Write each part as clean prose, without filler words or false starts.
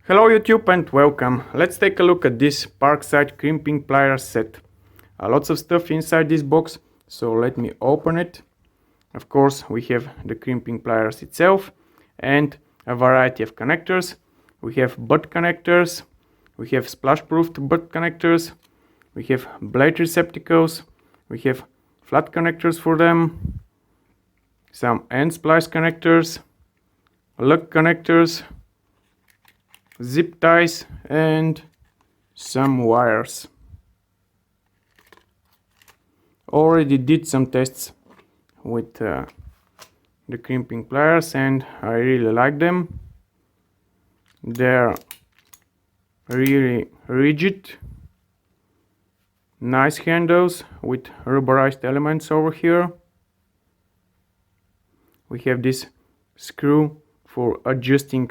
Hello YouTube and welcome. Let's take a look at this Parkside Crimping Pliers set. Lots of stuff inside this box, so let me open it. Of course, we have the crimping pliers itself and a variety of connectors. We have butt connectors, we have splash-proofed butt connectors, we have blade receptacles, we have flat connectors for them, some end splice connectors, lug connectors, zip ties and some wires. Already did some tests with the crimping pliers and I really like them. They're really rigid, nice handles with rubberized elements over here. We have this screw for adjusting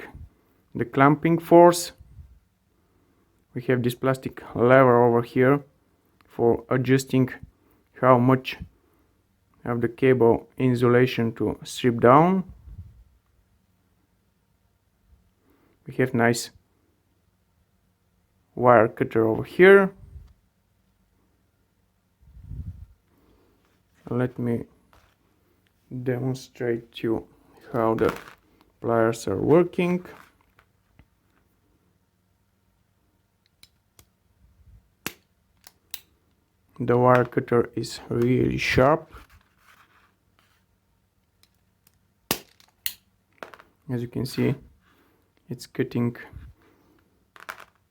the clamping force. We have this plastic lever over here for adjusting how much of the cable insulation to strip down. We have nice wire cutter over here. Let me demonstrate to you how the pliers are working. The wire cutter is really sharp. As you can see, it's cutting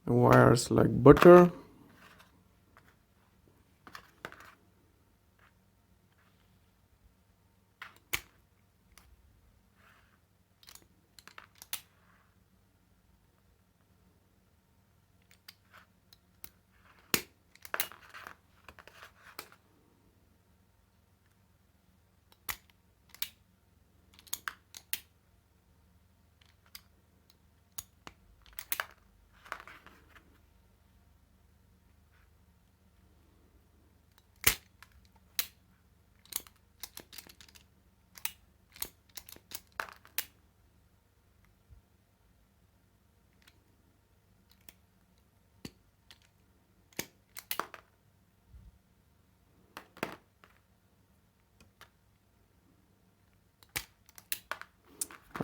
the wires like butter.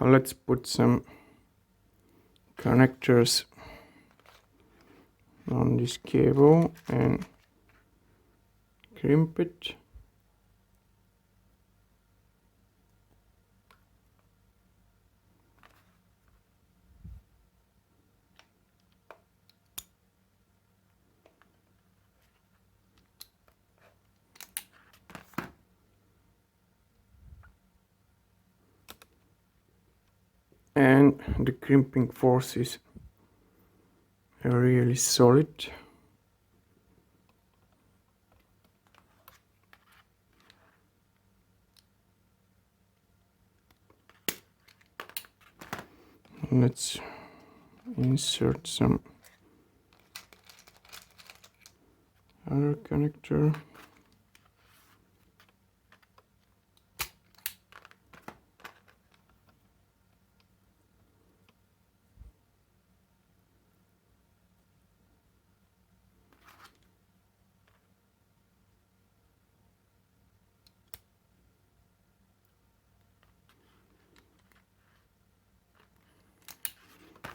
Let's put some connectors on this cable and crimp it. And the crimping force is really solid. Let's insert some other connector.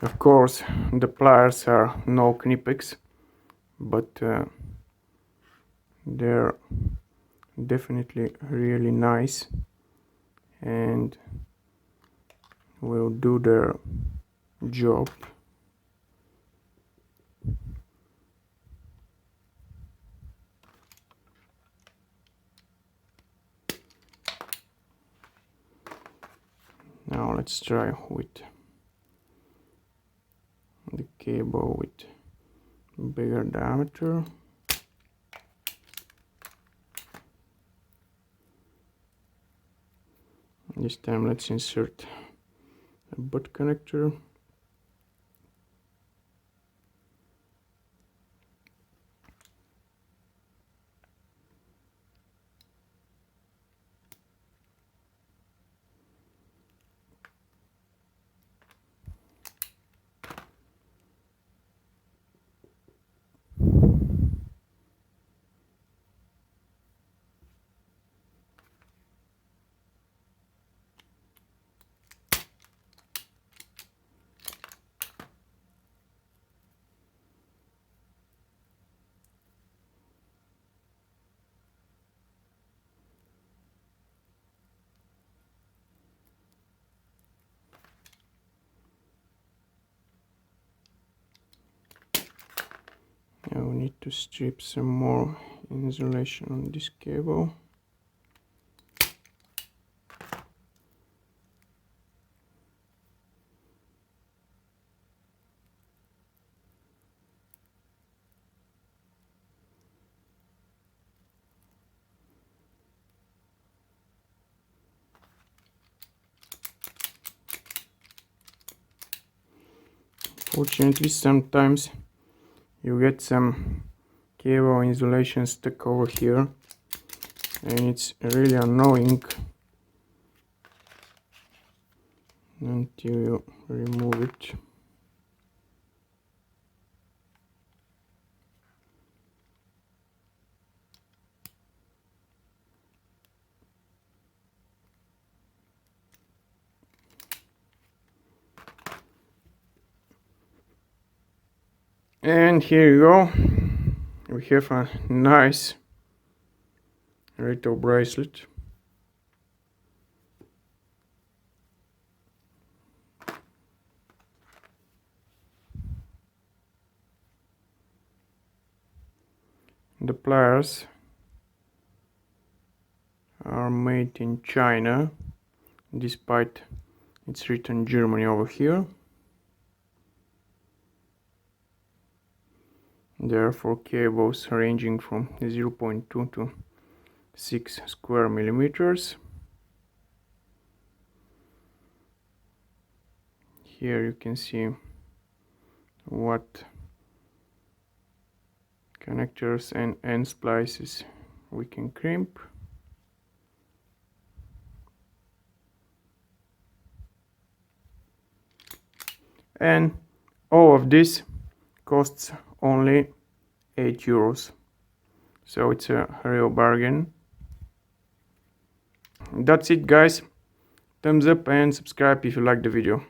Of course, the pliers are no Knipex, but they're definitely really nice and will do their job. Now let's try with the cable with bigger diameter. This time let's insert a butt connector. need to strip some more insulation on this cable. Fortunately, sometimes you get some cable insulation stuck over here, and it's really annoying until you remove it. And here you go, we have a nice little bracelet. The pliers are made in China, despite it's written Germany over here. There are 4 cables ranging from 0.2 to 6 square millimeters. Here you can see what connectors and end splices we can crimp. And all of this costs only 8 euros, so it's a real bargain. That's it, guys. Thumbs up and subscribe if you like the video.